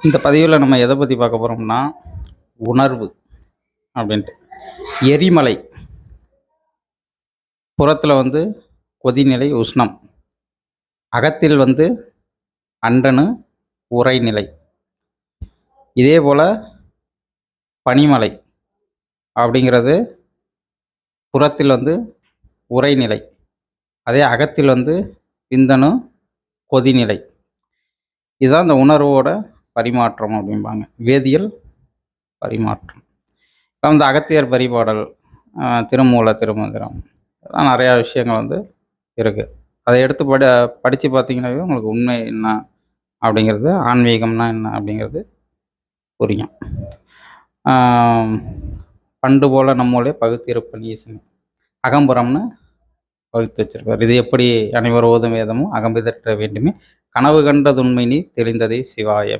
இந்த பதிவில் நம்ம எதை பற்றி பார்க்க போகிறோம்னா உணர்வு அப்படின்ட்டு. எரிமலை புறத்தில் கொதிநிலை உஷ்ணம், அகத்தில் அண்டனு உறைநிலை. இதே போல் பனிமலை அப்படிங்கிறது புறத்தில் உறைநிலை, அதே அகத்தில் விந்தணு கொதிநிலை. இதுதான் இந்த உணர்வோட பரிமாற்றம் அப்படிம்பாங்க, வேதியியல் பரிமாற்றம். இப்போ இந்த அகத்தியர் பரிபாடல், திருமூல திருமந்திரம், இதெல்லாம் நிறையா விஷயங்கள் இருக்குது. அதை எடுத்து படித்து பார்த்தீங்கன்னாவே உங்களுக்கு உண்மை என்ன அப்படிங்கிறது, ஆன்மீகம்னா என்ன அப்படிங்கிறது புரியும். பண்டு போல் நம்மளே பகுத்திருப்பன் ஈசன், அகம்புறம்னு வகுத்து வச்சிருப்பார். இது எப்படி அனைவர் ஓதும் வேதமும் அகம்பிதற்ற வேண்டுமே, கனவு கண்டதுண்மை நீர் தெளிந்ததே சிவாயம்.